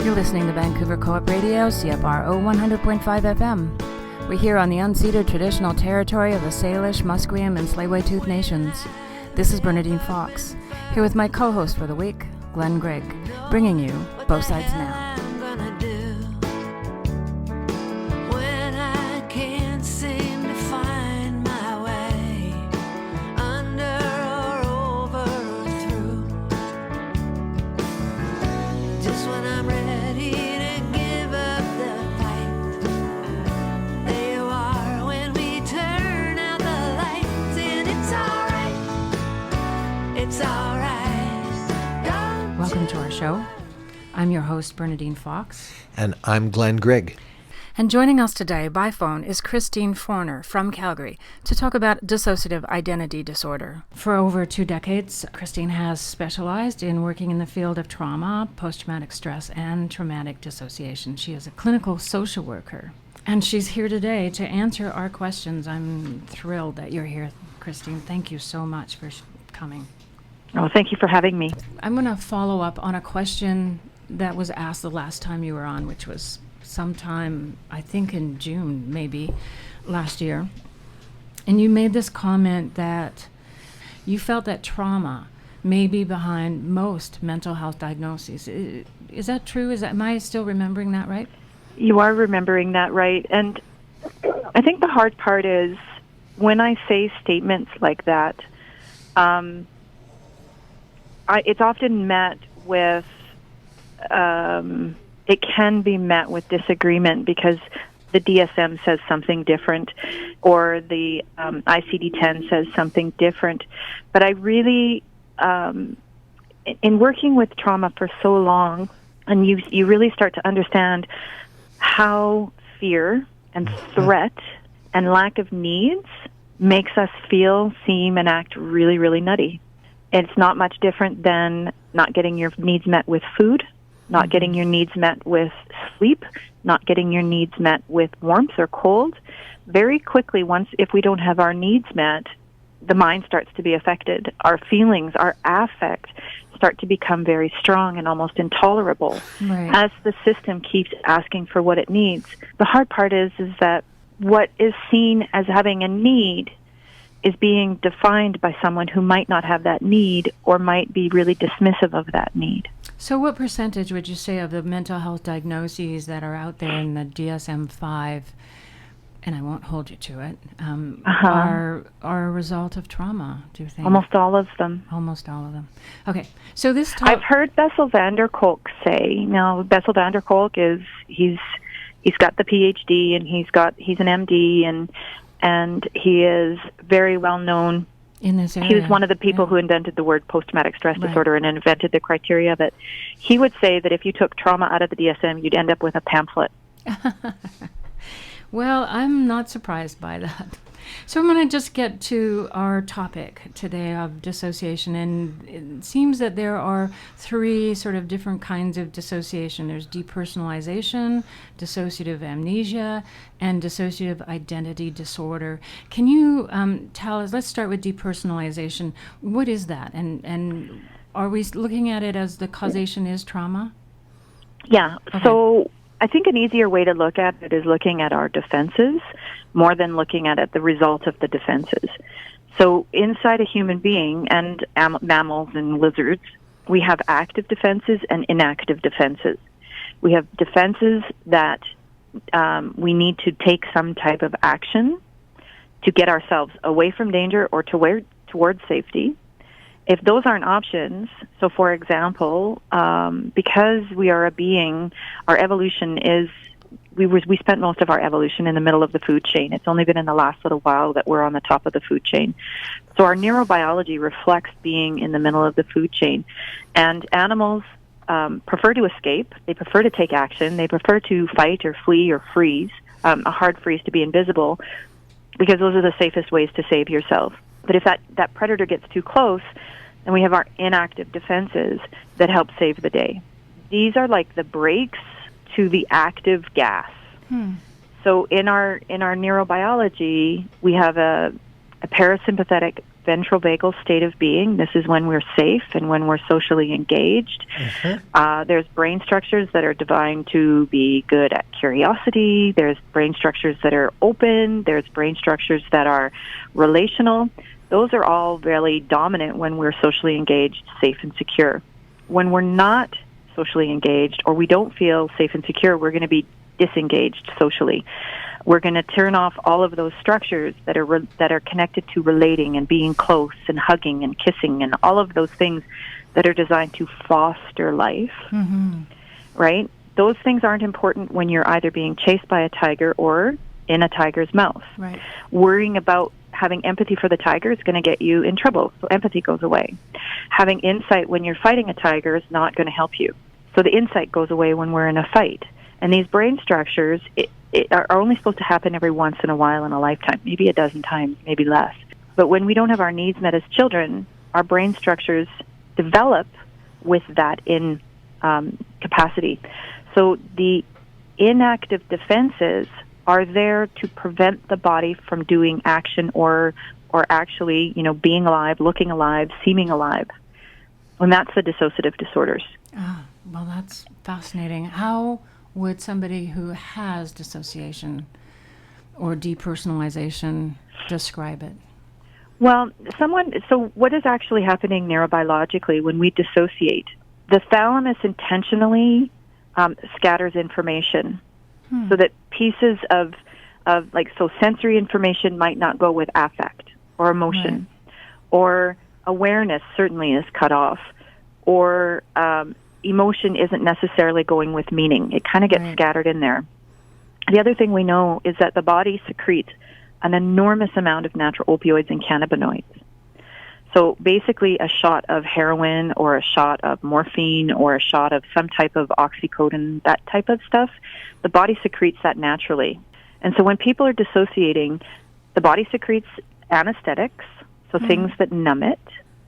You're listening to Vancouver Co-op Radio, CFRO 100.5 FM. We're here on the unceded traditional territory of the Salish, Musqueam, and Tsleil-Waututh nations. This is Bernadine Fox, here with my co-host for the week, Glen Grigg, bringing you Both Sides Now. Welcome to our show. I'm your host, Bernadine Fox. And I'm Glen Grigg. And joining us today by phone is Christine Forner from Calgary to talk about dissociative identity disorder. For over 2 decades, Christine has specialized in working in the field of trauma, post-traumatic stress, and traumatic dissociation. She is a clinical social worker. And she's here today to answer our questions. I'm thrilled that you're here, Christine. Thank you so much for coming. Oh, thank you for having me. I'm going to follow up on a question that was asked the last time you were on, which was sometime, I think in June, maybe, last year. And you made this comment that you felt that trauma may be behind most mental health diagnoses. Is that true? Am I still remembering that right? You are remembering that right. And I think the hard part is when I say statements like that, it's often met with, it can be met with disagreement because the DSM says something different or the ICD-10 says something different. But I really, in working with trauma for so long, and you really start to understand how fear and threat and lack of needs makes us feel, seem, and act really, really nutty. It's not much different than not getting your needs met with food, not getting your needs met with sleep, not getting your needs met with warmth or cold. Very quickly, if we don't have our needs met, the mind starts to be affected. Our feelings, our affect start to become very strong and almost intolerable as the system keeps asking for what it needs. The hard part is that what is seen as having a need is being defined by someone who might not have that need or might be really dismissive of that need. So what percentage would you say of the mental health diagnoses that are out there in the DSM-5, and I won't hold you to it, are a result of trauma, do you think? Almost all of them. Almost all of them. Okay, so this I've heard Bessel van der Kolk say, now Bessel van der Kolk he's got the PhD and he's an MD and he is very well known in this area. He was one of the people who invented the word post-traumatic stress disorder and invented the criteria of it. He would say that if you took trauma out of the DSM, you'd end up with a pamphlet. Well, I'm not surprised by that. So I'm going to just get to our topic today of dissociation, and it seems that there are 3 sort of different kinds of dissociation. There's depersonalization, dissociative amnesia, and dissociative identity disorder. Can you tell us, let's start with depersonalization. What is that? And are we looking at it as the causation is trauma? Yeah, okay. So I think an easier way to look at it is looking at our defenses more than looking at the result of the defenses. So inside a human being and mammals and lizards, we have active defenses and inactive defenses. We have defenses that we need to take some type of action to get ourselves away from danger or towards safety. If those aren't options, so for example, because we are a being, our evolution is, we spent most of our evolution in the middle of the food chain. It's only been in the last little while that we're on the top of the food chain. So our neurobiology reflects being in the middle of the food chain. And animals prefer to escape. They prefer to take action. They prefer to fight or flee or freeze, a hard freeze to be invisible, because those are the safest ways to save yourself. But if that predator gets too close, then we have our inactive defenses that help save the day. These are like the brakes to the active gas. So in our neurobiology, we have a parasympathetic ventrovagal state of being. This is when we're safe and when we're socially engaged. There's brain structures that are designed to be good at curiosity. There's brain structures that are open. There's brain structures that are relational. Those are all really dominant when we're socially engaged, safe, and secure. When we're not socially engaged or we don't feel safe and secure, we're going to be disengaged socially. We're going to turn off all of those structures that are connected to relating and being close and hugging and kissing and all of those things that are designed to foster life, right? Those things aren't important when you're either being chased by a tiger or in a tiger's mouth. Right. Worrying about having empathy for the tiger is going to get you in trouble, so empathy goes away. Having insight when you're fighting a tiger is not going to help you. So the insight goes away when we're in a fight. And these brain structures are only supposed to happen every once in a while in a lifetime, maybe a dozen times, maybe less. But when we don't have our needs met as children, our brain structures develop with that in capacity. So the inactive defenses are there to prevent the body from doing action or actually, being alive, looking alive, seeming alive. And that's the dissociative disorders. Ah, well, that's fascinating. How would somebody who has dissociation or depersonalization describe it? Well, so what is actually happening neurobiologically when we dissociate? The thalamus intentionally scatters information so that pieces of sensory information might not go with affect or emotion, or awareness certainly is cut off, or emotion isn't necessarily going with meaning. It kind of gets scattered in there. The other thing we know is that the body secretes an enormous amount of natural opioids and cannabinoids. So basically a shot of heroin or a shot of morphine or a shot of some type of oxycodone, that type of stuff, the body secretes that naturally. And so when people are dissociating, the body secretes anesthetics, so things that numb it.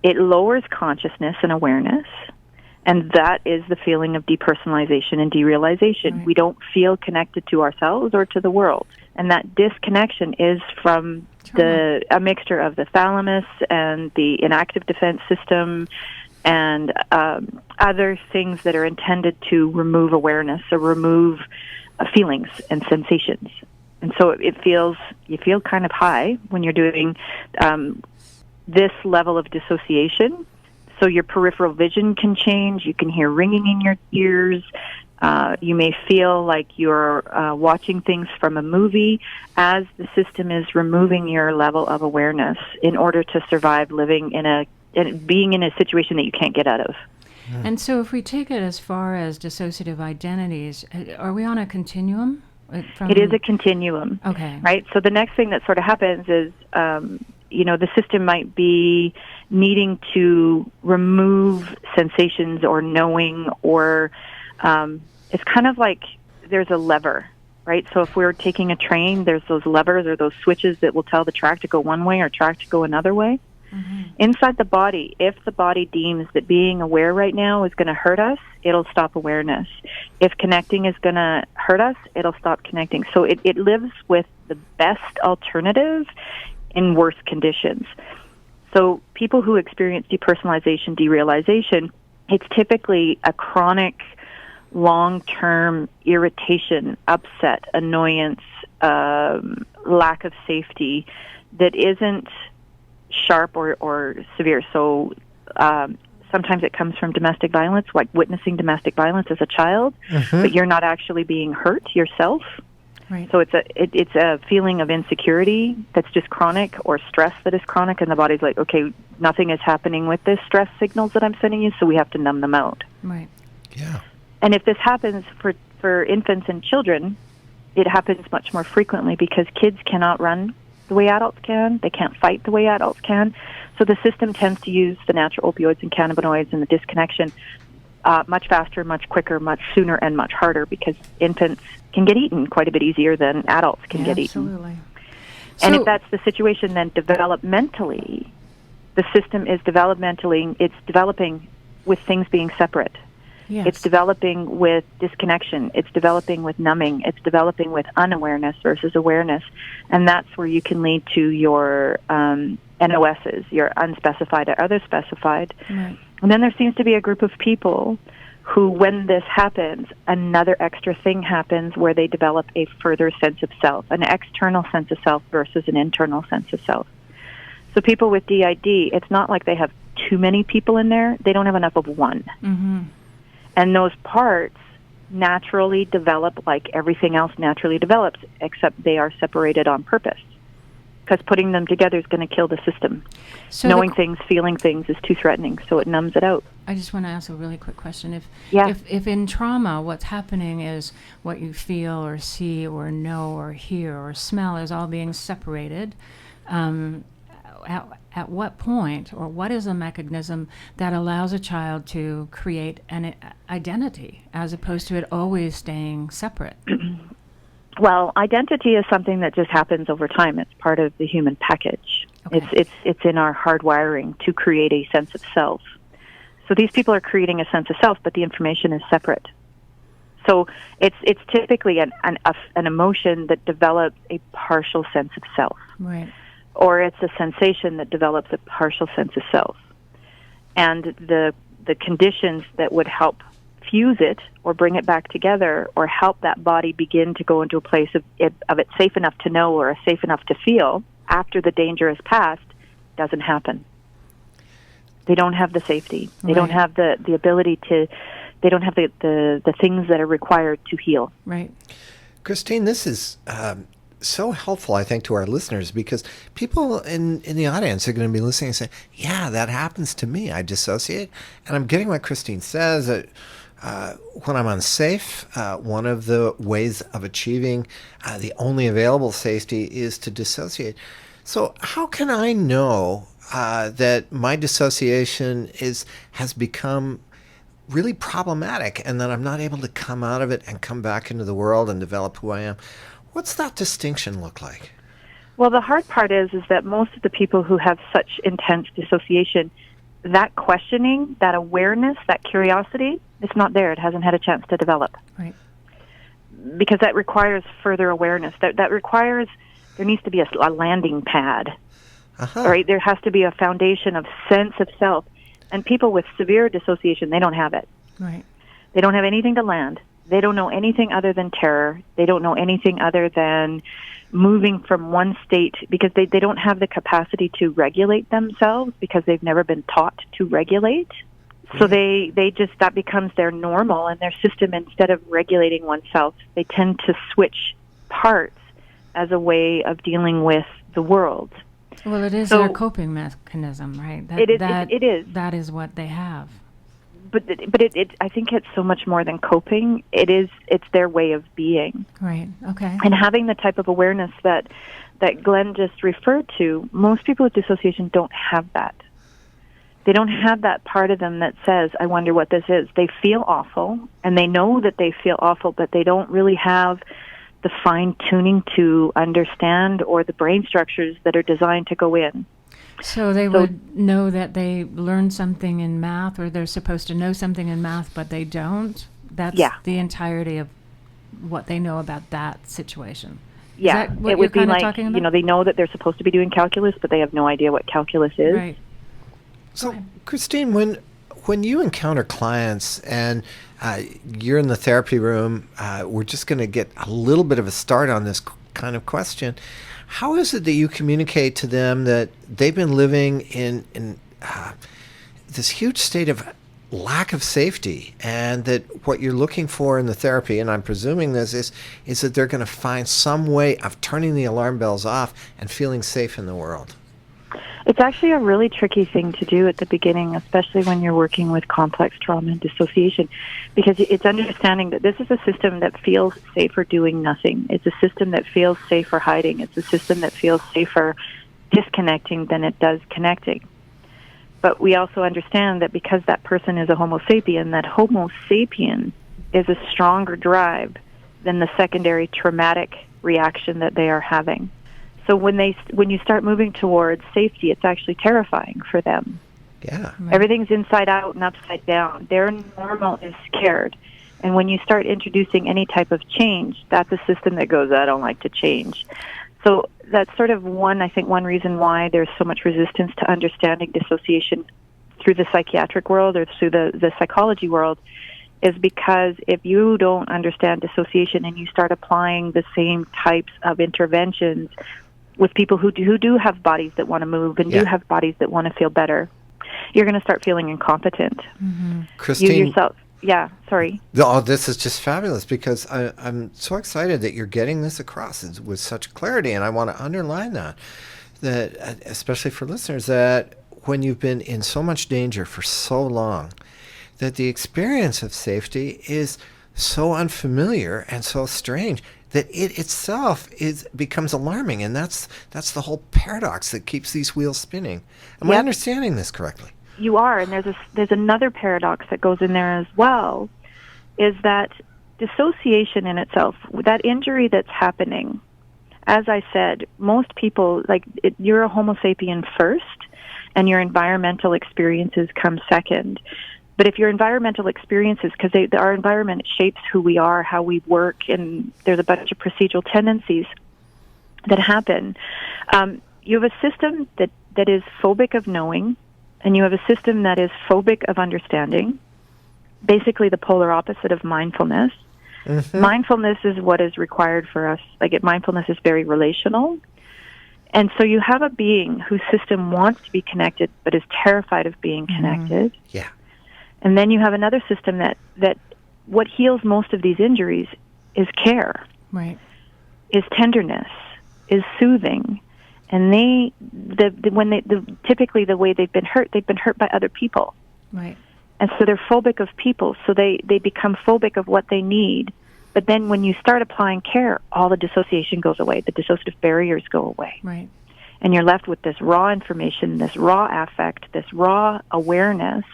It lowers consciousness and awareness. And that is the feeling of depersonalization and derealization. Right. We don't feel connected to ourselves or to the world. And that disconnection is from a mixture of the thalamus and the inactive defense system and other things that are intended to remove awareness or remove feelings and sensations. And so you feel kind of high when you're doing this level of dissociation. So your peripheral vision can change. You can hear ringing in your ears. You may feel like you're watching things from a movie as the system is removing your level of awareness in order to survive living being in a situation that you can't get out of. And so if we take it as far as dissociative identities, are we on a continuum? It is a continuum. Okay. Right? So the next thing that sort of happens is, the system might be needing to remove sensations or knowing or it's kind of like there's a lever, right? So if we're taking a train, there's those levers or those switches that will tell the track to go one way or track to go another way. Mm-hmm. Inside the body, if the body deems that being aware right now is going to hurt us, it'll stop awareness. If connecting is going to hurt us, it'll stop connecting. So it lives with the best alternative in worse conditions. So people who experience depersonalization, derealization, it's typically a chronic, long-term irritation, upset, annoyance, lack of safety that isn't sharp or severe. So sometimes it comes from domestic violence, like witnessing domestic violence as a child, but you're not actually being hurt yourself. Right. So it's a feeling of insecurity that's just chronic, or stress that is chronic, and the body's like, okay, nothing is happening with this stress signals that I'm sending you, so we have to numb them out. Right. Yeah. And if this happens for infants and children, it happens much more frequently because kids cannot run the way adults can. They can't fight the way adults can. So the system tends to use the natural opioids and cannabinoids and the disconnection much faster, much quicker, much sooner, and much harder because infants can get eaten quite a bit easier than adults can get eaten. Absolutely. And if that's the situation, then developmentally, the system is developing with things being separate. Yes. It's developing with disconnection. It's developing with numbing. It's developing with unawareness versus awareness. And that's where you can lead to your NOSs, your unspecified or other specified. Right. And then there seems to be a group of people who, when this happens, another extra thing happens where they develop a further sense of self, an external sense of self versus an internal sense of self. So people with DID, it's not like they have too many people in there. They don't have enough of one. Mm-hmm. And those parts naturally develop like everything else naturally develops, except they are separated on purpose. Because putting them together is going to kill the system. So knowing things, feeling things is too threatening, so it numbs it out. I just want to ask a really quick question. Yeah. If in trauma what's happening is what you feel or see or know or hear or smell is all being separated, at what point, or what is a mechanism that allows a child to create an identity as opposed to it always staying separate? Well, identity is something that just happens over time. It's part of the human package. Okay. It's in our hardwiring to create a sense of self. So these people are creating a sense of self, but the information is separate. So it's typically an emotion that develops a partial sense of self. Right. Or it's a sensation that develops a partial sense of self. And the conditions that would help fuse it or bring it back together or help that body begin to go into a place of it's safe enough to know or safe enough to feel after the danger has passed doesn't happen. They don't have the safety. They don't have the ability to, they don't have the things that are required to heal. Right. Christine, this is so helpful, I think, to our listeners, because people in the audience are going to be listening and say, yeah, that happens to me. I dissociate. And I'm getting what Christine says. When I'm unsafe, one of the ways of achieving the only available safety is to dissociate. So how can I know that my dissociation has become really problematic and that I'm not able to come out of it and come back into the world and develop who I am? What's that distinction look like? Well, the hard part is that most of the people who have such intense dissociation, that questioning, that awareness, that curiosity, it's not there. It hasn't had a chance to develop. Right. Because that requires further awareness. That requires, there needs to be a landing pad. Uh-huh. Right? There has to be a foundation of sense of self. And people with severe dissociation, they don't have it. Right. They don't have anything to land. They don't know anything other than terror. They don't know anything other than moving from one state, because they don't have the capacity to regulate themselves because they've never been taught to regulate. So they just, that becomes their normal, and their system, instead of regulating oneself, they tend to switch parts as a way of dealing with the world. Well, it is their coping mechanism, right? It is. That is what they have. But I think it's so much more than coping. It's their way of being. Right. Okay. And having the type of awareness that Glen just referred to, most people with dissociation don't have that. They don't have that part of them that says, I wonder what this is. They feel awful, and they know that they feel awful, but they don't really have the fine-tuning to understand or the brain structures that are designed to go in. So they would know that they learned something in math, or they're supposed to know something in math, but they don't? That's the entirety of what they know about that situation. Yeah, is that what it would you're be like, talking about? they know that they're supposed to be doing calculus, but they have no idea what calculus is. Right. So, Christine, when you encounter clients and you're in the therapy room, we're just going to get a little bit of a start on this kind of question. How is it that you communicate to them that they've been living in this huge state of lack of safety, and that what you're looking for in the therapy, and I'm presuming this is that they're going to find some way of turning the alarm bells off and feeling safe in the world? It's actually a really tricky thing to do at the beginning, especially when you're working with complex trauma and dissociation, because it's understanding that this is a system that feels safer doing nothing. It's a system that feels safer hiding. It's a system that feels safer disconnecting than it does connecting. But we also understand that because that person is a Homo sapien, that Homo sapien is a stronger drive than the secondary traumatic reaction that they are having. So when you start moving towards safety, it's actually terrifying for them, Yeah. Right. Everything's inside out and upside down. Their normal is scared. And when you start introducing any type of change, that's a system that goes, I don't like to change. So that's sort of one reason why there's so much resistance to understanding dissociation through the psychiatric world or through the psychology world, is because if you don't understand dissociation and you start applying the same types of interventions with people who do have bodies that want to move and do have bodies that want to feel better, you're going to start feeling incompetent. Mm-hmm. Christine, you yourself. Yeah, sorry. Oh, this is just fabulous, because I'm so excited that you're getting this across with such clarity, and I want to underline that especially for listeners, that when you've been in so much danger for so long, that the experience of safety is so unfamiliar and so strange that it itself becomes alarming, and that's the whole paradox that keeps these wheels spinning. Am I understanding this correctly? You are, and there's another paradox that goes in there as well, is that dissociation in itself, that injury that's happening, as I said, most people, you're a Homo sapien first, and your environmental experiences come second. But if your environmental experiences, because our environment shapes who we are, how we work, and there's a bunch of procedural tendencies that happen, you have a system that is phobic of knowing, and you have a system that is phobic of understanding, basically the polar opposite of mindfulness. Mm-hmm. Mindfulness is what is required for us. Mindfulness is very relational. And so you have a being whose system wants to be connected but is terrified of being connected. Mm-hmm. Yeah. And then you have another system that what heals most of these injuries is care. Right. Is tenderness, is soothing. And typically the way they've been hurt by other people. Right. And so they're phobic of people, so they become phobic of what they need. But then when you start applying care, all the dissociation goes away. The dissociative barriers go away. Right. And you're left with this raw information, this raw affect, this raw awareness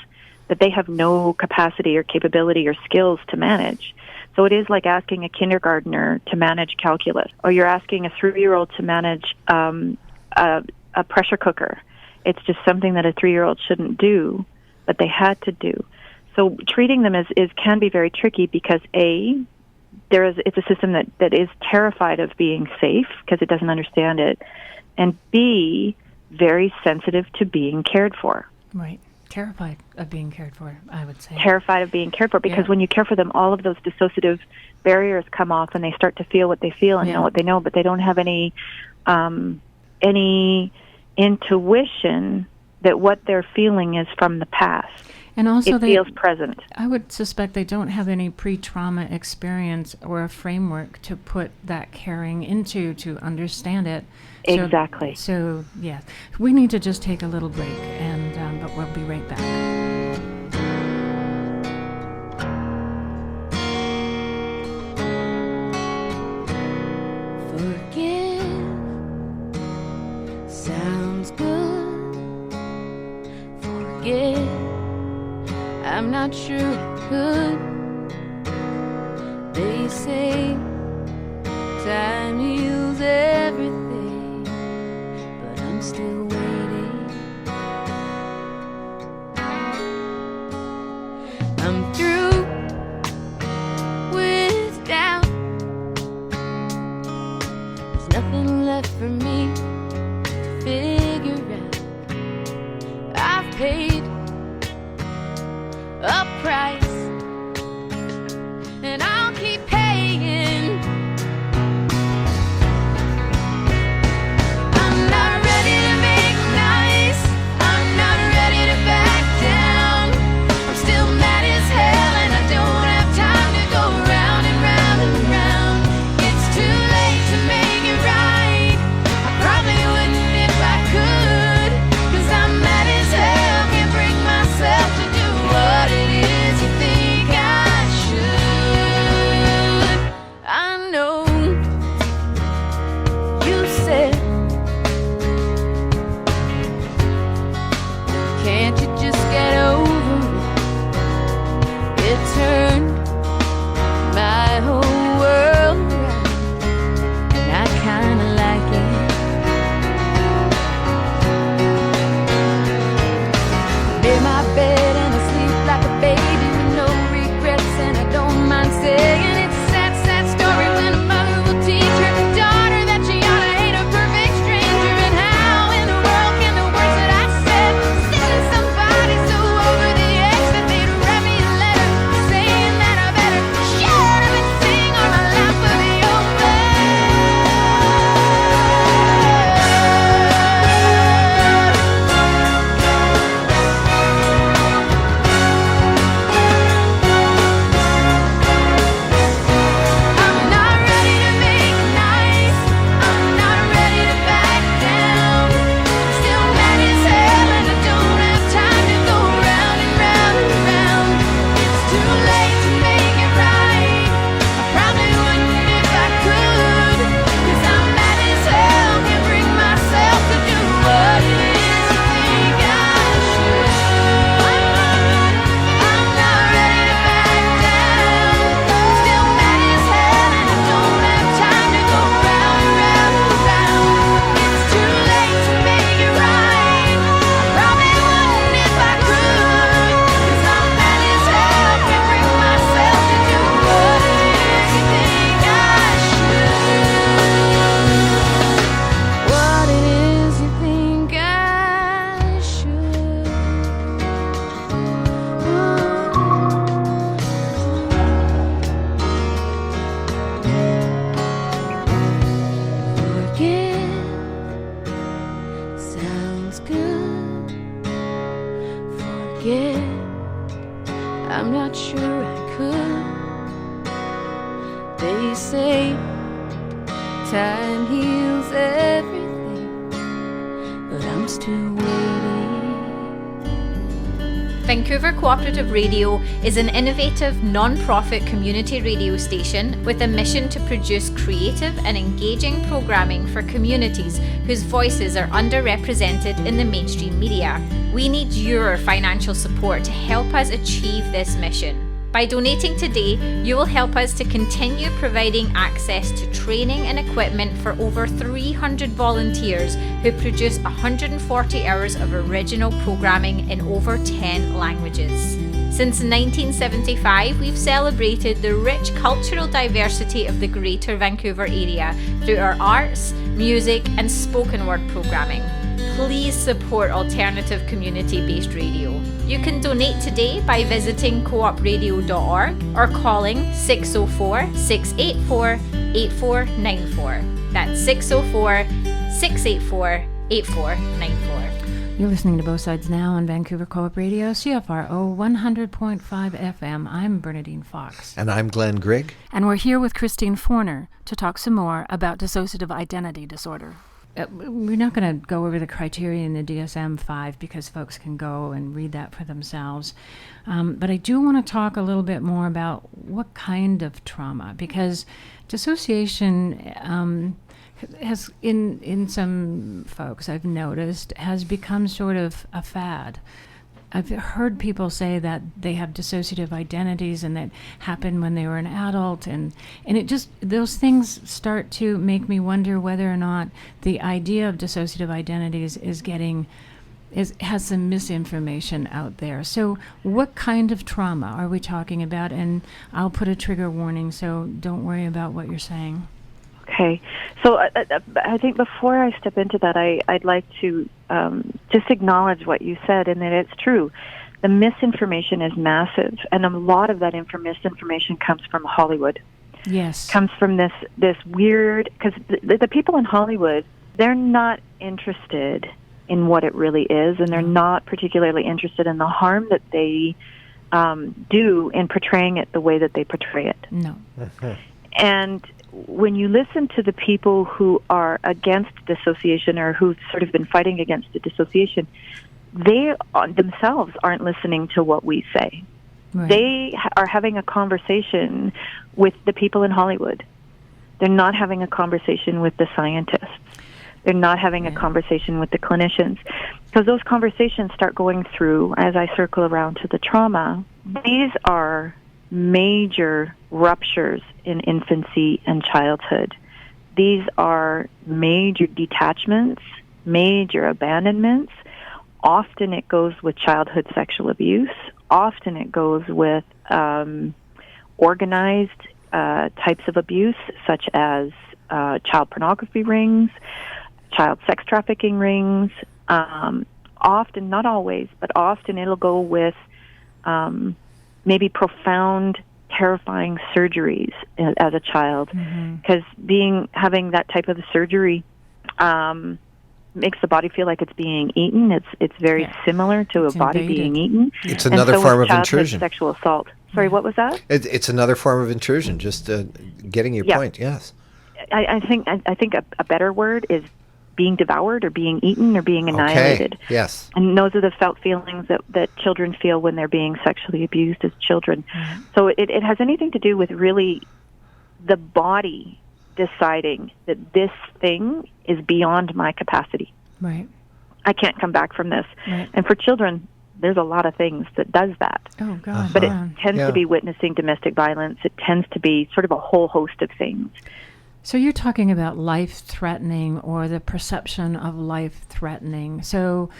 that they have no capacity or capability or skills to manage. So it is like asking a kindergartner to manage calculus, or you're asking a 3-year-old to manage a pressure cooker. It's just something that a 3-year-old shouldn't do, but they had to do. So treating them can be very tricky because it's a system that is terrified of being safe because it doesn't understand it, and B, very sensitive to being cared for. Right. Terrified of being cared for, I would say. Terrified of being cared for, because when you care for them, all of those dissociative barriers come off, and they start to feel what they feel and know what they know, but they don't have any intuition that what they're feeling is from the past. And also it feels present. I would suspect they don't have any pre-trauma experience or a framework to put that caring into to understand it. Exactly. So yes, we need to just take a little break, and but we'll be right back. Forgive sounds good. Forgive, I'm not sure it could. They say time heals everything, but I'm still waiting. I'm through with doubt. There's nothing left for me to figure out. I've paid a price, and I'll keep paying. I'm not ready to make nice. I'm not ready to back down. I'm still mad as hell, and I don't have time to go round and round and round. It's too late to make it right. could. They say time heals everything, but I'm still waiting. Vancouver Cooperative Radio is an innovative, non-profit community radio station with a mission to produce creative and engaging programming for communities whose voices are underrepresented in the mainstream media. We need your financial support to help us achieve this mission. By donating today, you will help us to continue providing access to training and equipment for over 300 volunteers who produce 140 hours of original programming in over 10 languages. Since 1975, we've celebrated the rich cultural diversity of the Greater Vancouver area through our arts, music, and spoken word programming. Please support alternative community-based radio. You can donate today by visiting coopradio.org or calling 604-684-8494. That's 604-684-8494. You're listening to Both Sides Now on Vancouver Co-op Radio, CFRO 100.5 FM. I'm Bernadine Fox. And I'm Glen Grigg. And we're here with Christine Forner to talk some more about dissociative identity disorder. We're not going to go over the criteria in the DSM-5 because folks can go and read that for themselves. But I do want to talk a little bit more about what kind of trauma, because dissociation has, in some folks I've noticed, has become sort of a fad. I've heard people say that they have dissociative identities and that happened when they were an adult, and it just, those things start to make me wonder whether or not the idea of dissociative identities has some misinformation out there. So what kind of trauma are we talking about? And I'll put a trigger warning, so don't worry about what you're saying. Okay. So I think before I step into that, I'd like to just acknowledge what you said, and that it's true. The misinformation is massive, and a lot of that misinformation comes from Hollywood. Yes. Comes from this weird, because the people in Hollywood, they're not interested in what it really is, and they're not particularly interested in the harm that they do in portraying it the way that they portray it. No. And when you listen to the people who are against dissociation or who've sort of been fighting against the dissociation, they themselves aren't listening to what we say. Right. They are having a conversation with the people in Hollywood. They're not having a conversation with the scientists. They're not having a conversation with the clinicians. Because those conversations start going through, as I circle around to the trauma, these are major ruptures in infancy and childhood. These are major detachments, major abandonments. Often it goes with childhood sexual abuse. Often it goes with organized types of abuse, such as child pornography rings, child sex trafficking rings. Often, not always, but often it'll go with maybe profound, terrifying surgeries as a child, because having that type of surgery makes the body feel like it's being eaten. It's very similar to a body invaded. being eaten. It's another form of intrusion. Sexual assault. Sorry, what was that? It's another form of intrusion. Just getting your point. Yes. I think a better word is being devoured or being eaten or being annihilated. Okay. Yes. And those are the felt feelings that children feel when they're being sexually abused as children. So it has anything to do with really the body deciding that this thing is beyond my capacity. Right. I can't come back from this. Right. And for children, there's a lot of things that does that. Oh, God. But it tends to be witnessing domestic violence. It tends to be sort of a whole host of things. So you're talking about life-threatening or the perception of life-threatening. So,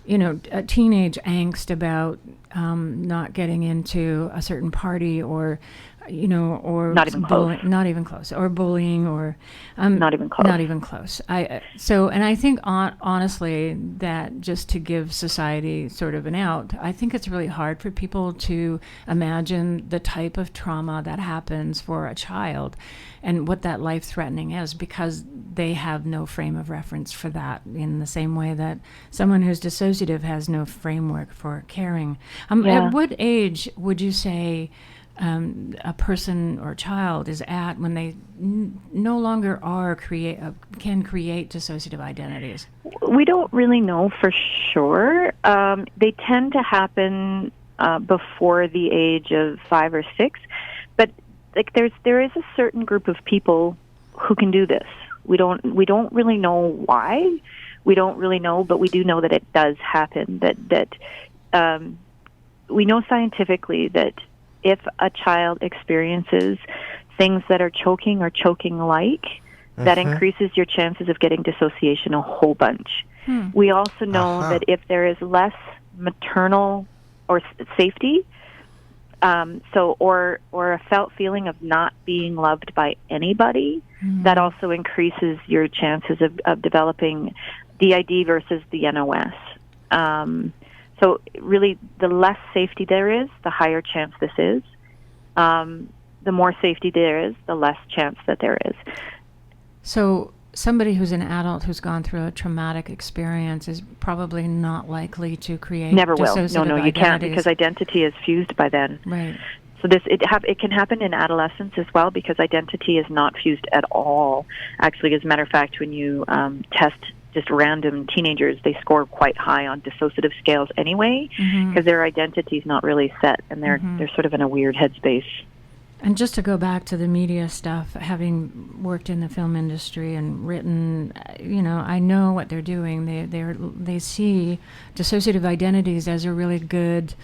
a teenage angst about not getting into a certain party or Not even close. Not even close. Or bullying or... Not even close. Not even close. And I think, honestly, that just to give society sort of an out, I think it's really hard for people to imagine the type of trauma that happens for a child and what that life-threatening is, because they have no frame of reference for that, in the same way that someone who's dissociative has no framework for caring. At what age would you say a person or child is at when they no longer can create dissociative identities? We don't really know for sure. They tend to happen before the age of 5 or 6, but like there is a certain group of people who can do this. We don't really know why. We don't really know, but we do know that it does happen. That we know scientifically that if a child experiences things that are choking or choking-like, that increases your chances of getting dissociation a whole bunch. We also know that if there is less maternal or safety, or a felt feeling of not being loved by anybody, that also increases your chances of developing DID versus the NOS. So really, the less safety there is, the higher chance this is. The more safety there is, the less chance that there is. So somebody who's an adult who's gone through a traumatic experience is probably not likely to create Never will. dissociative No, you can't, identities. because identity is fused by then. Right. So it can happen in adolescence as well, because identity is not fused at all. Actually, as a matter of fact, when you test just random teenagers, they score quite high on dissociative scales anyway, because their identity is not really set, and they're sort of in a weird headspace. And just to go back to the media stuff, having worked in the film industry and written, I know what they're doing. They see dissociative identities as a really good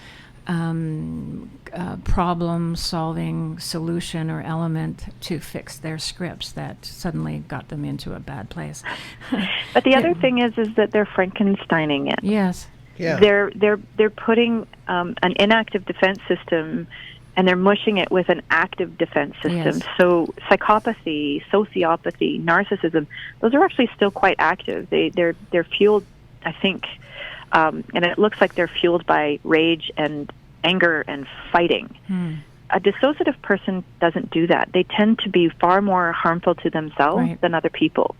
problem-solving solution or element to fix their scripts that suddenly got them into a bad place. But the other thing is that they're Frankensteining it. Yes. Yeah. They're putting an inactive defense system, and they're mushing it with an active defense system. Yes. So psychopathy, sociopathy, narcissism, those are actually still quite active. They're fueled, I think, and it looks like they're fueled by rage and anger and fighting. A dissociative person doesn't do that. They tend to be far more harmful to themselves than other people.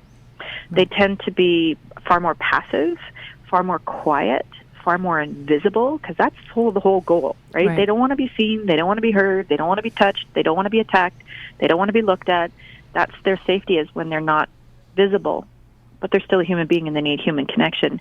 They tend to be far more passive, far more quiet, far more invisible, because that's the whole goal, right? They don't want to be seen, they don't want to be heard, they don't want to be touched, they don't want to be attacked, they don't want to be looked at. That's their safety, is when they're not visible, but they're still a human being and they need human connection.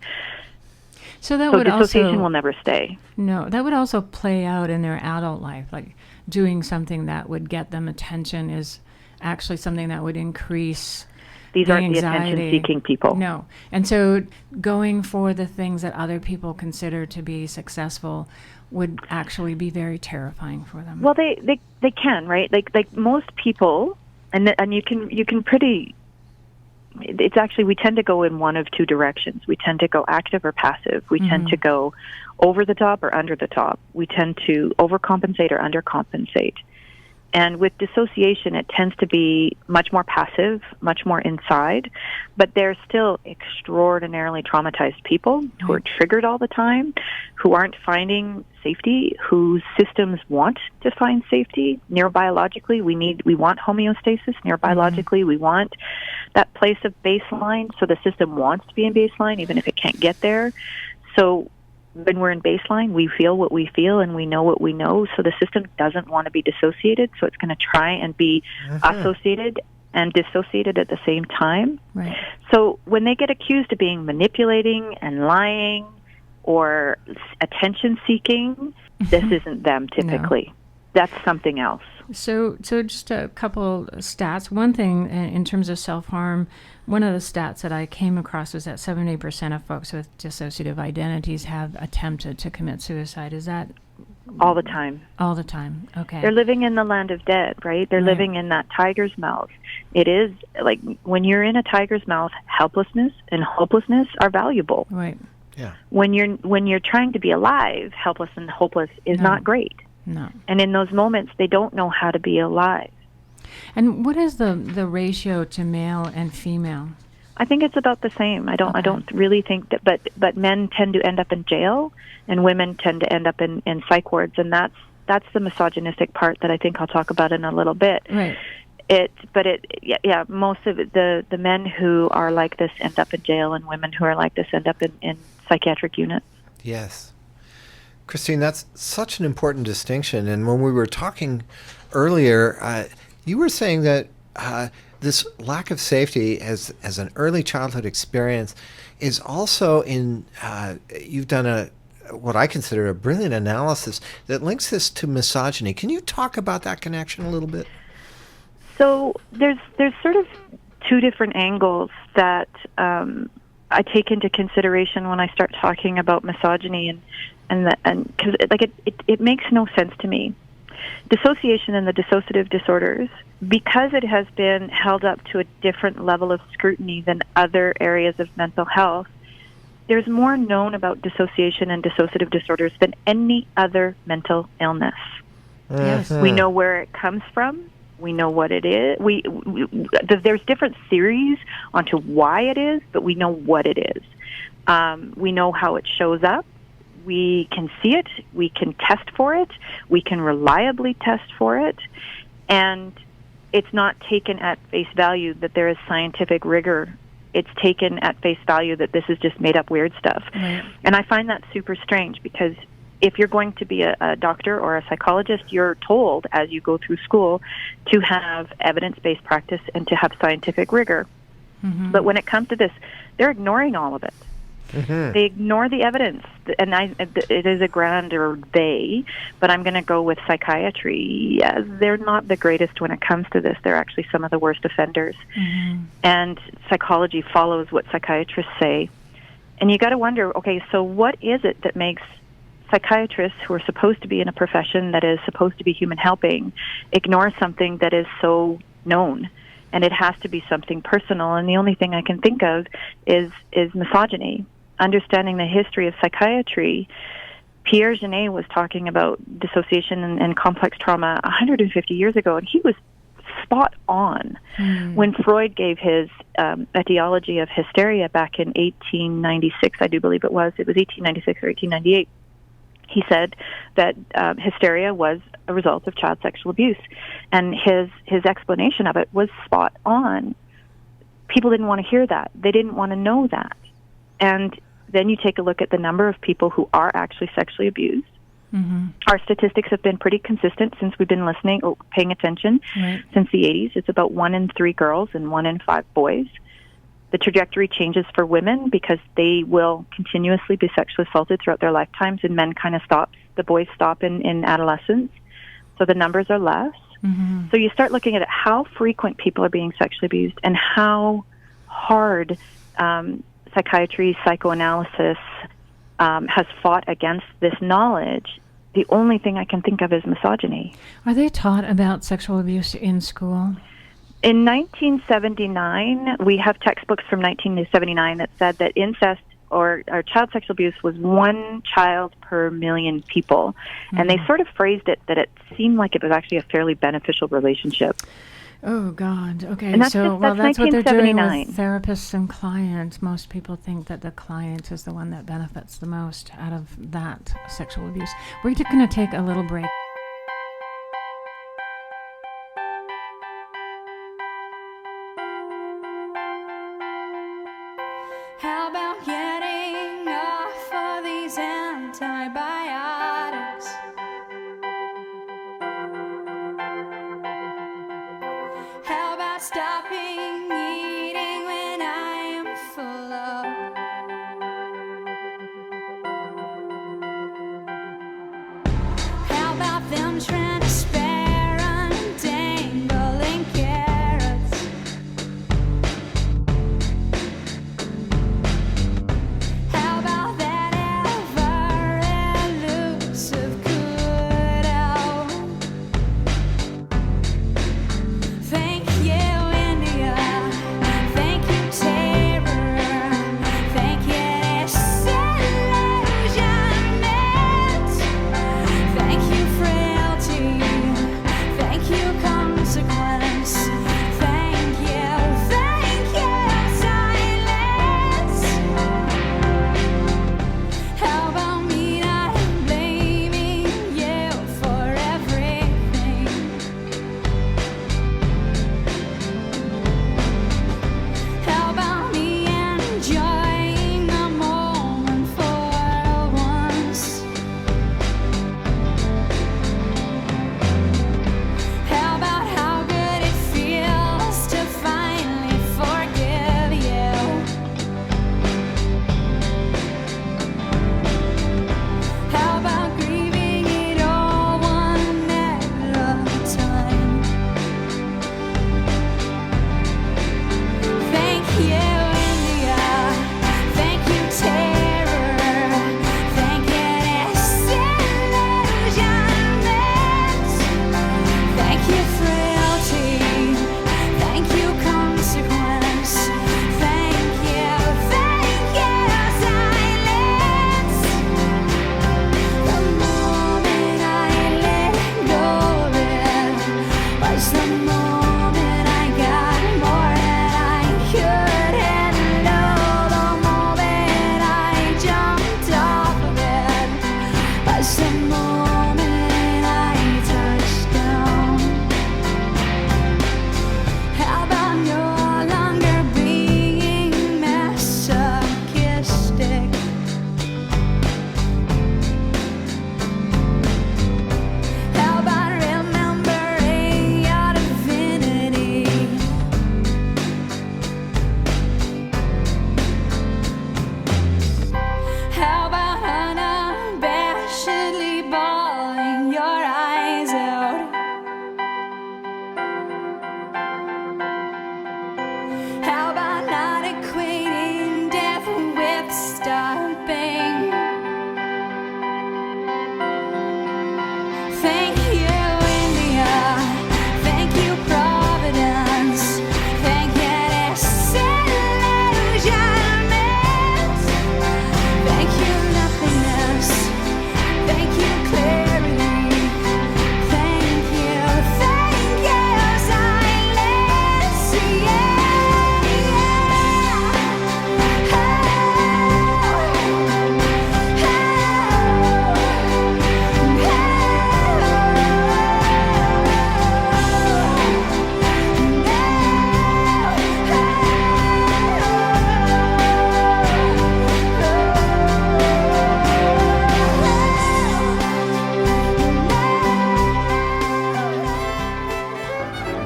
So that So would dissociation also will never stay. No, that would also play out in their adult life, like doing something that would get them attention is actually something that would increase These the aren't the anxiety. attention-seeking people. No. And so going for the things that other people consider to be successful would actually be very terrifying for them. Well, they can, right? Like most people, and you can pretty. It's actually, we tend to go in one of two directions. We tend to go active or passive. We tend to go over the top or under the top. We tend to overcompensate or undercompensate. And with dissociation, it tends to be much more passive, much more inside, but they're still extraordinarily traumatized people who are triggered all the time, who aren't finding safety, whose systems want to find safety. Neurobiologically, we want homeostasis. Neurobiologically, we want that place of baseline, so the system wants to be in baseline, even if it can't get there. So when we're in baseline, we feel what we feel and we know what we know, so the system doesn't want to be dissociated, so it's going to try and be associated and dissociated at the same time. Right. So when they get accused of being manipulating and lying or attention-seeking, this isn't them typically. No. That's something else. So just a couple stats. One thing in terms of self-harm, one of the stats that I came across was that 70% of folks with dissociative identities have attempted to commit suicide. Is that all the time? All the time. Okay. They're living in the land of dead, right? They're living in that tiger's mouth. It is like when you're in a tiger's mouth, helplessness and hopelessness are valuable. Right. Yeah. When you're trying to be alive, helpless and hopeless is not great. No. And in those moments, they don't know how to be alive. And what is the ratio to male and female? I think it's about the same. I don't really think that, but men tend to end up in jail, and women tend to end up in psych wards, and that's the misogynistic part that I think I'll talk about in a little bit. Right. Most of it, the men who are like this end up in jail, and women who are like this end up in psychiatric units. Yes. Christine, that's such an important distinction. And when we were talking earlier, you were saying that this lack of safety as an early childhood experience is also in, you've done what I consider a brilliant analysis that links this to misogyny. Can you talk about that connection a little bit? So there's sort of two different angles that I take into consideration when I start talking about misogyny, and because it makes no sense to me. Dissociation and the dissociative disorders, because it has been held up to a different level of scrutiny than other areas of mental health, there's more known about dissociation and dissociative disorders than any other mental illness. Yes. We know where it comes from. We know what it is. There's different theories onto why it is, but we know what it is. We know how it shows up. We can see it. We can test for it. We can reliably test for it. And it's not taken at face value that there is scientific rigor. It's taken at face value that this is just made up weird stuff. Right. And I find that super strange, because if you're going to be a doctor or a psychologist, you're told as you go through school to have evidence-based practice and to have scientific rigor. Mm-hmm. But when it comes to this, they're ignoring all of it. Mm-hmm. They ignore the evidence, and it is a grander they, but I'm going to go with psychiatry. They're not the greatest when it comes to this. They're actually some of the worst offenders. Mm-hmm. And psychology follows what psychiatrists say. And you got to wonder, okay, so what is it that makes psychiatrists, who are supposed to be in a profession that is supposed to be human helping, ignore something that is so known? And it has to be something personal. And the only thing I can think of is misogyny. Understanding the history of psychiatry, Pierre Genet was talking about dissociation and complex trauma 150 years ago, and he was spot on. When Freud gave his etiology of hysteria back in 1896, I do believe it was 1896 or 1898, he said that hysteria was a result of child sexual abuse, and his explanation of it was spot on. People didn't want to hear that. They didn't want to know that. And then you take a look at the number of people who are actually sexually abused. Mm-hmm. Our statistics have been pretty consistent since we've been paying attention, right, since the 80s. It's about 1 in 3 girls and 1 in 5 boys. The trajectory changes for women because they will continuously be sexually assaulted throughout their lifetimes, and men kind of stops. The boys stop in adolescence. So the numbers are less. Mm-hmm. So you start looking at how frequent people are being sexually abused and how hard psychiatry, psychoanalysis has fought against this knowledge. The only thing I can think of is misogyny. Are they taught about sexual abuse in school? In 1979, we have textbooks from 1979 that said that incest or child sexual abuse was 1 child per million people. Mm-hmm. And they sort of phrased it that it seemed like it was actually a fairly beneficial relationship. Oh, God. Okay. And that's that's what they're doing 1979. with therapists and clients. Most people think that the client is the one that benefits the most out of that sexual abuse. We're just going to take a little break. How about getting off of these antibiotics? How about stopping eating when I am full of? How about them transparent dangling carrots? How about that ever-elusive kudo? Thank you, India.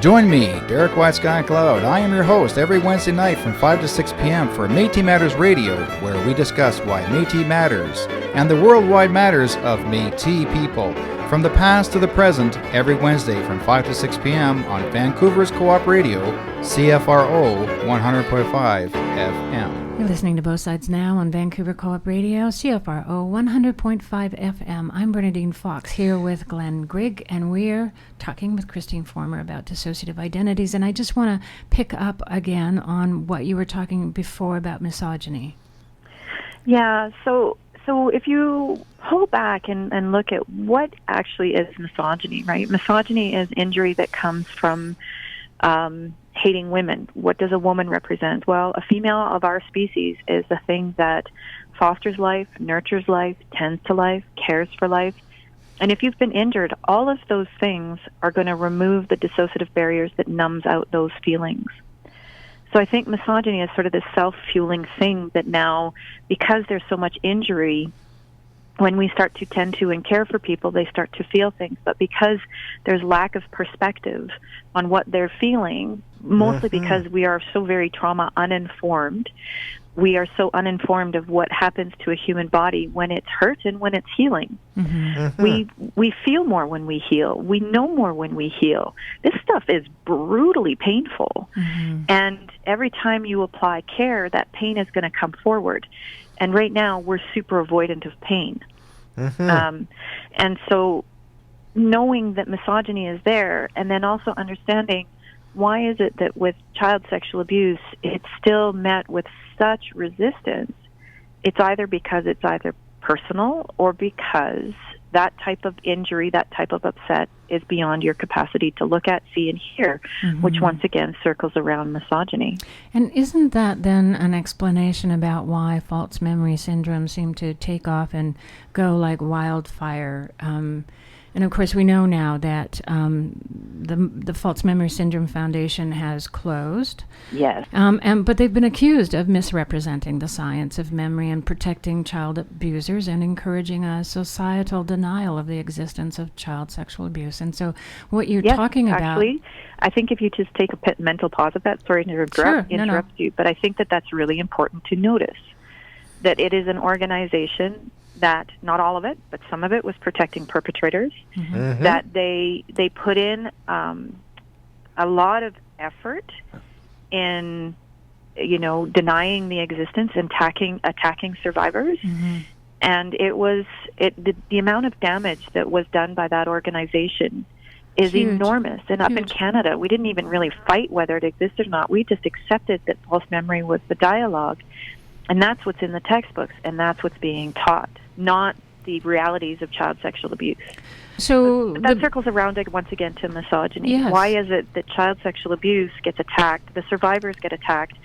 Join me, Derek White Sky Cloud. I am your host every Wednesday night from 5 to 6 p.m. for Métis Matters Radio, where we discuss why Métis matters and the worldwide matters of Métis people. From the past to the present, every Wednesday from 5 to 6 p.m. on Vancouver's Co-op Radio, CFRO 100.5 FM. You're listening to Both Sides Now on Vancouver Co-op Radio, CFRO 100.5 FM. I'm Bernadine Fox here with Glen, Grigg, and we're talking with Christine Forner about dissociative identities. And I just want to pick up again on what you were talking before about misogyny. Yeah, so if you pull back and look at what actually is misogyny, right? Misogyny is injury that comes from hating women. What does a woman represent? Well, a female of our species is the thing that fosters life, nurtures life, tends to life, cares for life. And if you've been injured, all of those things are going to remove the dissociative barriers that numbs out those feelings. So I think misogyny is sort of this self-fueling thing that now, because there's so much injury, when we start to tend to and care for people, they start to feel things. But because there's lack of perspective on what they're feeling, mostly because we are so very trauma uninformed, we are so uninformed of what happens to a human body when it's hurt and when it's healing. We feel more when we heal. We know more when we heal. This stuff is brutally painful. And every time you apply care, that pain is going to come forward. And right now, we're super avoidant of pain. And so knowing that misogyny is there, and then also understanding why is it that with child sexual abuse, it's still met with such resistance, it's either because it's either personal or because that type of injury, that type of upset is beyond your capacity to look at, see, and hear, which once again circles around misogyny. And isn't that then an explanation about why false memory syndrome seem to take off and go like wildfire? And of course, we know now that the False Memory Syndrome Foundation has closed. Yes. But they've been accused of misrepresenting the science of memory and protecting child abusers and encouraging a societal denial of the existence of child sexual abuse. And so what you're talking about... Actually, I think if you just take a mental pause of that, sorry to interrupt you, but I think that that's really important to notice, that it is an organization that, not all of it, but some of it was protecting perpetrators, that they put in a lot of effort in, denying the existence and attacking survivors. And the amount of damage that was done by that organization is enormous. And up in Canada, we didn't even really fight whether it existed or not. We just accepted that false memory was the dialogue. And that's what's in the textbooks, and that's what's being taught, not the realities of child sexual abuse. So that circles around once again to misogyny. Yes. Why is it that child sexual abuse gets attacked, the survivors get attacked?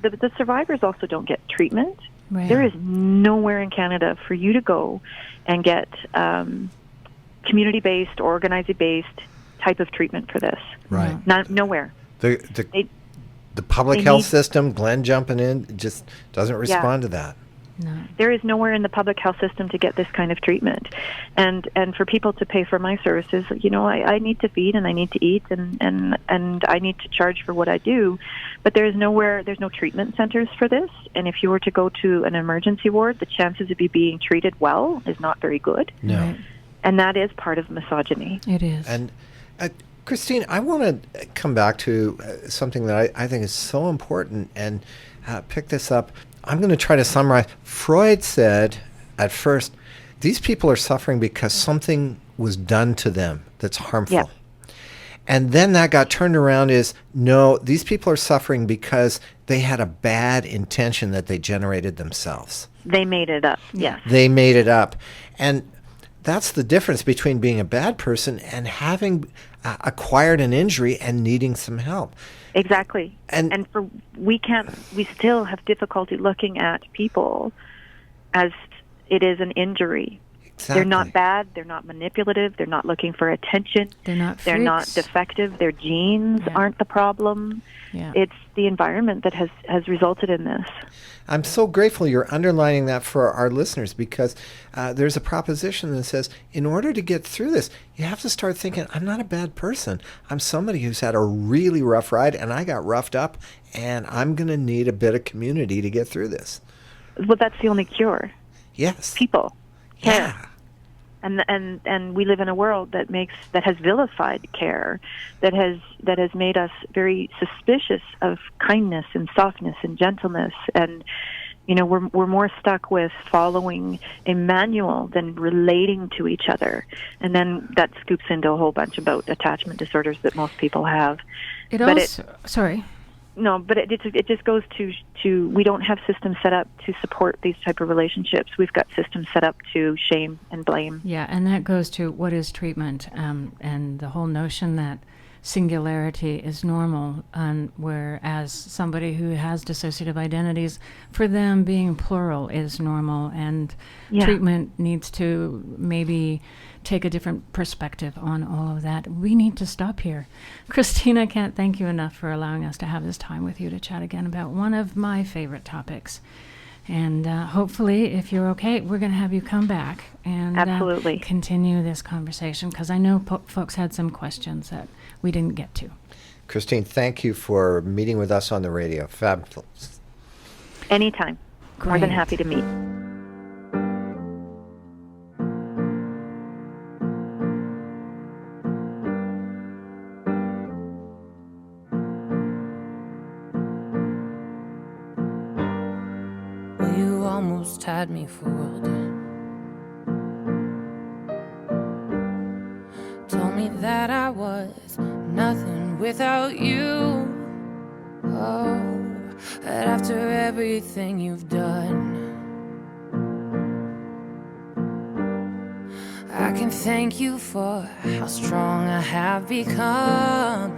The survivors also don't get treatment. Right. There is nowhere in Canada for you to go and get community-based, organizing-based type of treatment for this. Right. Nowhere. The public health system, Glen jumping in, just doesn't respond to that. No. There is nowhere in the public health system to get this kind of treatment. And for people to pay for my services, I need to feed and I need to eat and I need to charge for what I do. But there's no treatment centers for this. And if you were to go to an emergency ward, the chances of you being treated well is not very good. No. Right. And that is part of misogyny. It is. And Christine, I want to come back to something that I think is so important and pick this up. I'm going to try to summarize. Freud said at first, these people are suffering because something was done to them that's harmful. Yeah. And then that got turned around is, no, these people are suffering because they had a bad intention that they generated themselves. They made it up, yes. They made it up. And that's the difference between being a bad person and having acquired an injury and needing some help. Exactly. And we still have difficulty looking at people as it is an injury. They're not bad. They're not manipulative. They're not looking for attention. They're not They're not defective. Their genes aren't the problem. Yeah. It's the environment that has resulted in this. I'm so grateful you're underlining that for our listeners, because there's a proposition that says in order to get through this, you have to start thinking, I'm not a bad person. I'm somebody who's had a really rough ride and I got roughed up, and I'm going to need a bit of community to get through this. Well, that's the only cure. Yes. People. Yeah. Care. And we live in a world that has vilified care, that has made us very suspicious of kindness and softness and gentleness, and we're more stuck with following a manual than relating to each other, and then that scoops into a whole bunch about attachment disorders that most people have. No, but it just goes to we don't have systems set up to support these type of relationships. We've got systems set up to shame and blame. Yeah, and that goes to what is treatment, and the whole notion that singularity is normal, whereas somebody who has dissociative identities, for them being plural is normal, and treatment needs to maybe take a different perspective on all of that. We need to stop here. Christine, I can't thank you enough for allowing us to have this time with you to chat again about one of my favorite topics. And hopefully, if you're okay, we're going to have you come back and absolutely continue this conversation, because I know folks had some questions that we didn't get to. Christine, thank you for meeting with us on the radio. Fabulous. Anytime. More than happy to meet. You almost had me fooled. Told me that I was nothing without you. Oh, but after everything you've done, I can thank you for how strong I have become.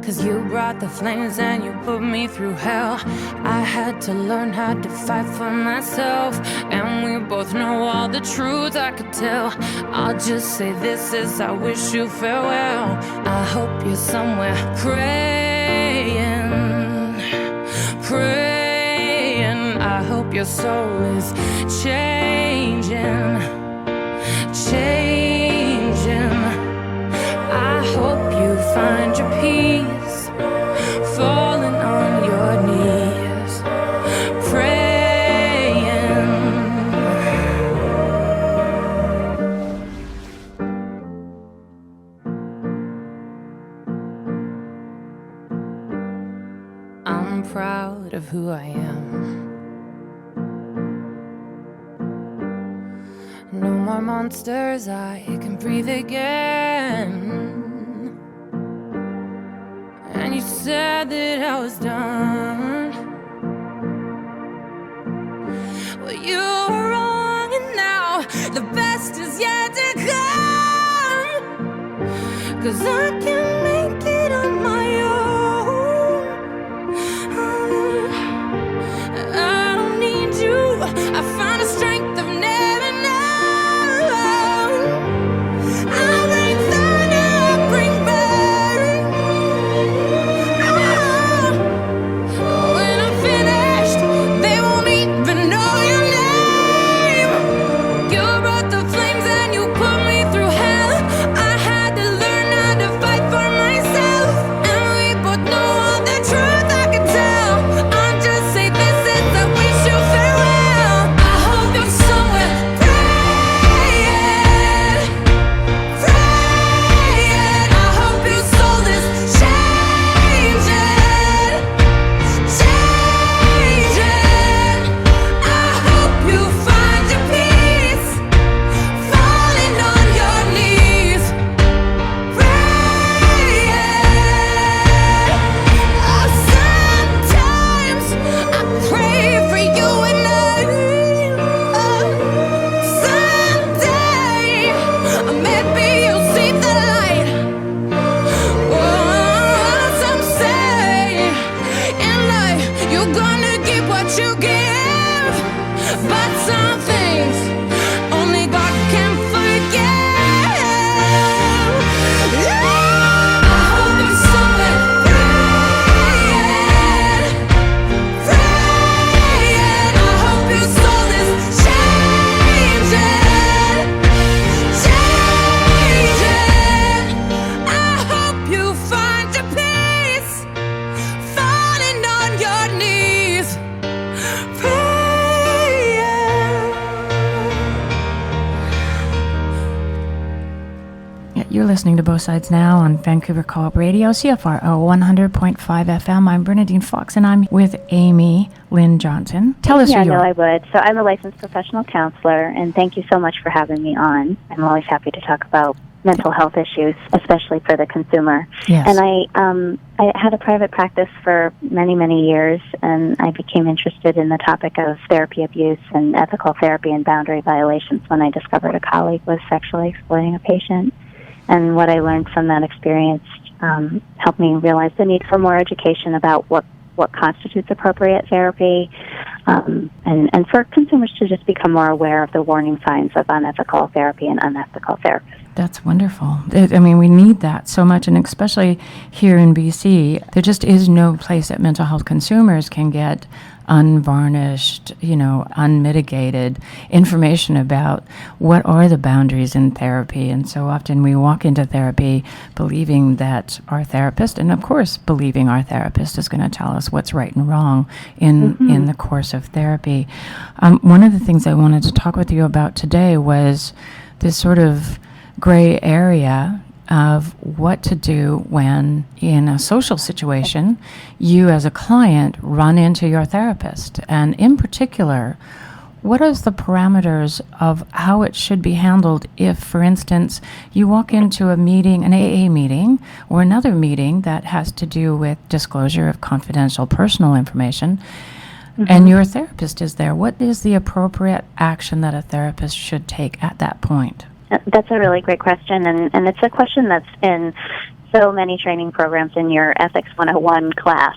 'Cause you brought the flames and you put me through hell. I had to learn how to fight for myself, and we both know all the truth I could tell. I'll just say this as I wish you farewell. I hope you're somewhere praying, praying. I hope your soul is changing, changing. I hope you find your peace, falling on your knees, praying. I'm proud of who I am. No more monsters, I can breathe again. And you said that I was done. Well, you were wrong, and now the best is yet to come. 'Cause I can make it on my own. I don't need you. I found a strength I've never known. I'll bring thunder, I'll bring burn. When I'm finished, they won't even know your name. You brought the flames and you put me through hell. I had to learn how to fight for listening to Both Sides Now on Vancouver Co-op Radio, CFRO 100.5 FM. I'm Bernadine Fox, and I'm with Amy Lynn Johnson. Tell us who you are. I would. So I'm a licensed professional counselor, and thank you so much for having me on. I'm always happy to talk about mental health issues, especially for the consumer. Yes. And I had a private practice for many, many years, and I became interested in the topic of therapy abuse and ethical therapy and boundary violations when I discovered a colleague was sexually exploiting a patient. And what I learned from that experience helped me realize the need for more education about what constitutes appropriate therapy, and for consumers to just become more aware of the warning signs of unethical therapy and unethical therapy. That's wonderful. We need that so much, and especially here in BC, there just is no place that mental health consumers can get unvarnished, unmitigated information about what are the boundaries in therapy. And so often we walk into therapy believing that our therapist, and of course believing our therapist, is going to tell us what's right and wrong in the course of therapy. One of the things I wanted to talk with you about today was this sort of gray area of what to do when, in a social situation, you as a client run into your therapist. And in particular, what is the parameters of how it should be handled if, for instance, you walk into a meeting, an AA meeting, or another meeting that has to do with disclosure of confidential personal information, and your therapist is there? What is the appropriate action that a therapist should take at that point? That's a really great question, and it's a question that's in so many training programs in your Ethics 101 class,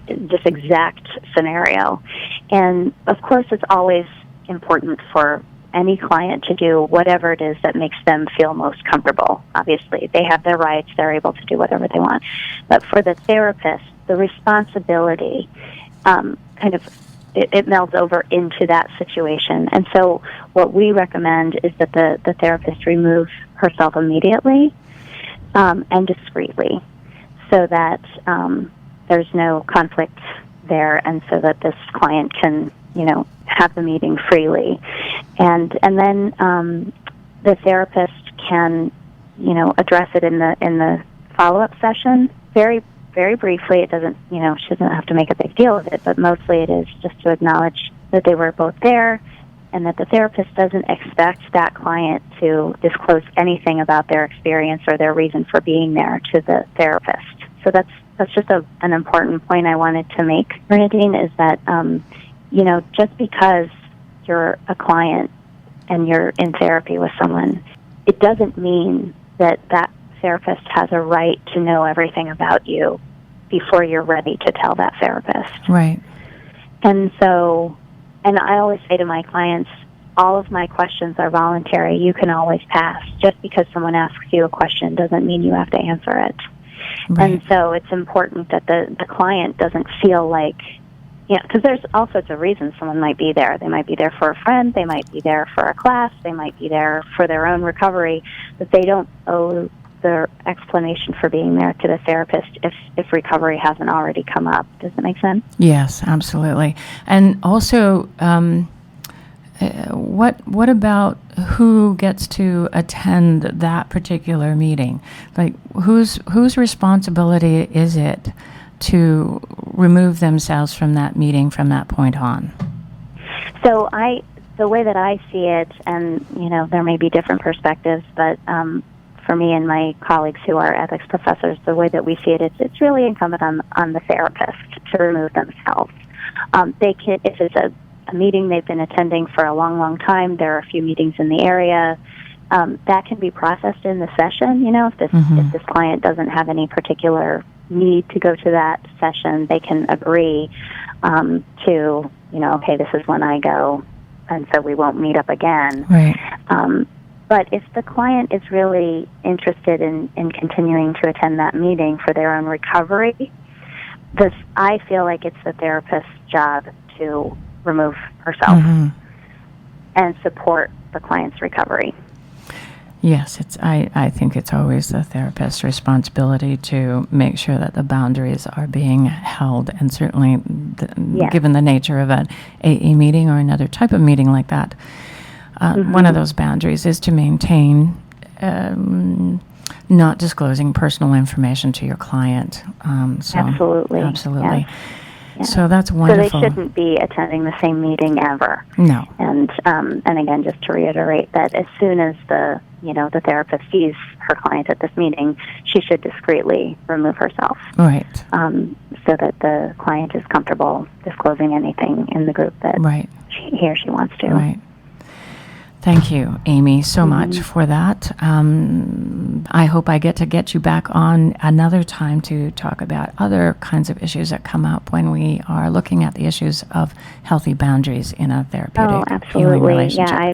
this exact scenario. And, of course, it's always important for any client to do whatever it is that makes them feel most comfortable. Obviously, they have their rights. They're able to do whatever they want. But for the therapist, the responsibility it melds over into that situation. And so what we recommend is that the therapist remove herself immediately and discreetly so that there's no conflict there, and so that this client can, have the meeting freely. And then the therapist can, address it in the follow-up session very very briefly. It doesn't, she doesn't have to make a big deal of it, but mostly it is just to acknowledge that they were both there and that the therapist doesn't expect that client to disclose anything about their experience or their reason for being there to the therapist. So that's just an important point I wanted to make, Bernadine, is that, just because you're a client and you're in therapy with someone, it doesn't mean that therapist has a right to know everything about you before you're ready to tell that therapist. Right. And so, and I always say to my clients, all of my questions are voluntary. You can always pass. Just because someone asks you a question doesn't mean you have to answer it. Right. And so it's important that the client doesn't feel like, because there's all sorts of reasons someone might be there. They might be there for a friend. They might be there for a class. They might be there for their own recovery. But they don't owe their explanation for being there to the therapist if recovery hasn't already come up. Does that make sense? Yes, absolutely. And also, what about who gets to attend that particular meeting? Like, whose responsibility is it to remove themselves from that meeting from that point on? So the way that I see it, and there may be different perspectives, but for me and my colleagues who are ethics professors, the way that we see it, it's really incumbent on the therapist to remove themselves. They can, if it's a meeting they've been attending for a long, long time, there are a few meetings in the area, that can be processed in the session. If this client doesn't have any particular need to go to that session, they can agree to, okay, this is when I go, and so we won't meet up again. Right. But if the client is really interested in continuing to attend that meeting for their own recovery, I feel like it's the therapist's job to remove herself and support the client's recovery. Yes, I think it's always the therapist's responsibility to make sure that the boundaries are being held, and certainly given the nature of an AA meeting or another type of meeting like that, one of those boundaries is to maintain Not disclosing personal information to your client. Absolutely. Absolutely. Yes. So that's wonderful. So they shouldn't be attending the same meeting ever. No. And again, just to reiterate that as soon as the therapist sees her client at this meeting, she should discreetly remove herself. Right. So that the client is comfortable disclosing anything in the group that he or she wants to. Right. Thank you, Amy, so much for that. I hope I get you back on another time to talk about other kinds of issues that come up when we are looking at the issues of healthy boundaries in a therapeutic healing relationship. Yeah,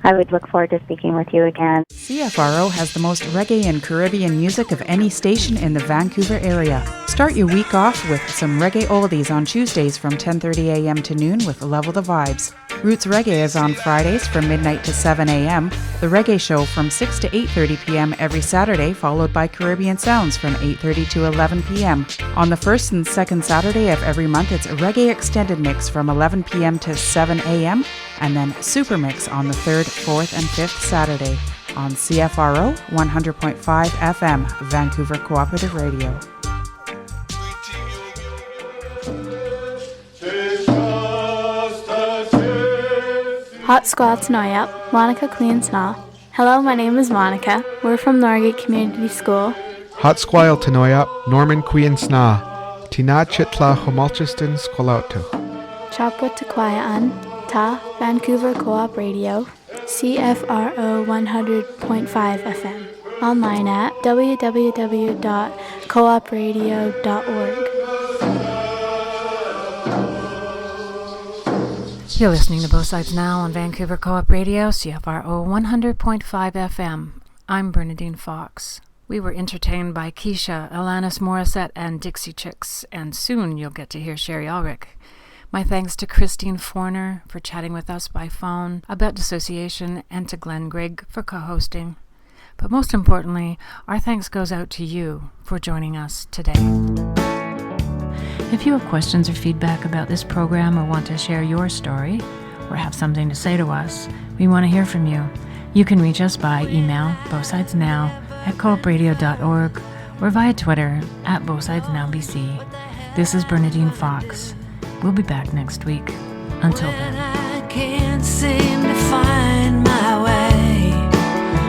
I would look forward to speaking with you again. CFRO has the most reggae and Caribbean music of any station in the Vancouver area. Start your week off with some reggae oldies on Tuesdays from 10:30 a.m. to noon with Level the Vibes. Roots Reggae is on Fridays from midnight to 7 a.m., the Reggae Show from 6 to 8:30 p.m. every Saturday, followed by Caribbean Sounds from 8:30 to 11 p.m. On the first and second Saturday of every month, it's a Reggae Extended Mix from 11 p.m. to 7 a.m., and then Super Mix on the third, fourth, and fifth Saturday on CFRO 100.5 FM, Vancouver Cooperative Radio. Hot Squad Tanoyap, Monica Queen Sna. Hello, my name is Monica. We're from Norgate Community School. Hot Squile Tanoyap, Norman Queen Sna. Tina Chitla Homolchiston Skolauto. Chapwa Takwayaan, Ta, Vancouver Co-op Radio, CFRO 100.5 FM. Online at www.coopradio.org. You're listening to Both Sides Now on Vancouver Co-op Radio, CFRO 100.5 FM. I'm Bernadine Fox. We were entertained by Keisha, Alanis Morissette, and Dixie Chicks, and soon you'll get to hear Sherry Ulrich. My thanks to Christine Forner for chatting with us by phone about dissociation, and to Glen Grigg for co-hosting. But most importantly, our thanks goes out to you for joining us today. If you have questions or feedback about this program or want to share your story or have something to say to us, we want to hear from you. You can reach us by email, bothsidesnow@coopradio.org, or via Twitter @bothsidesnowbc. This is Bernadine Fox. We'll be back next week. Until then. I can't seem to find my way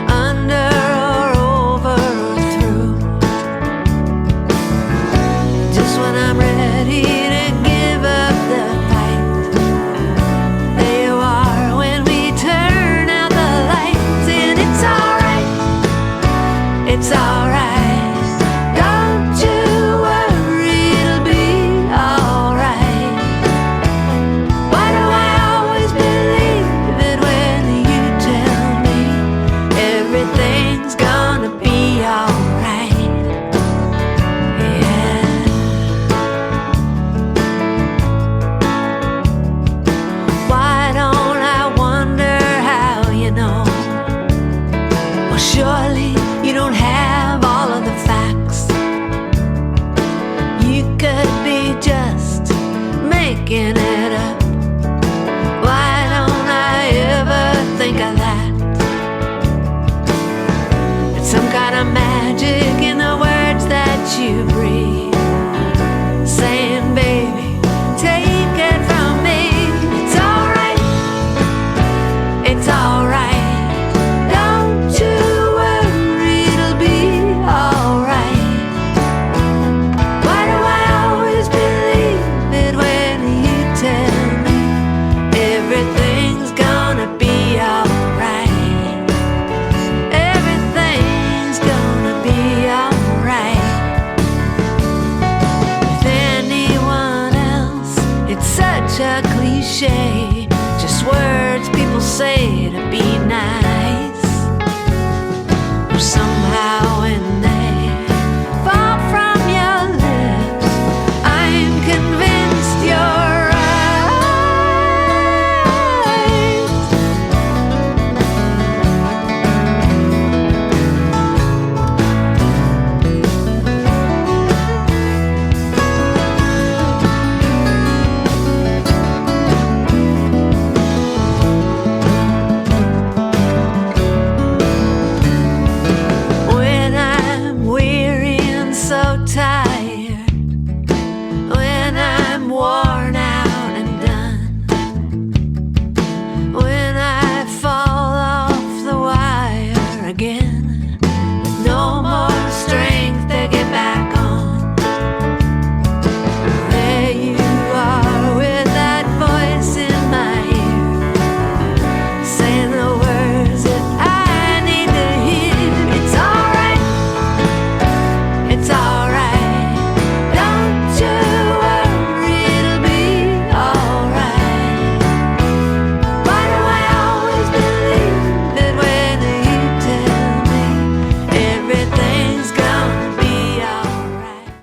under or over or through. Just when I'm ready to give up the fight, there you are when we turn out the lights. And it's alright, it's alright. Don't you worry, it'll be alright. Why do I always believe it when you tell me everything's gonna be alright? Surely you don't have all of the facts. You could be just making it up. Why don't I ever think of that? It's some kind of magic in the words that you breathe, saying, baby, take it from me. It's alright, it's alright. Such a cliche.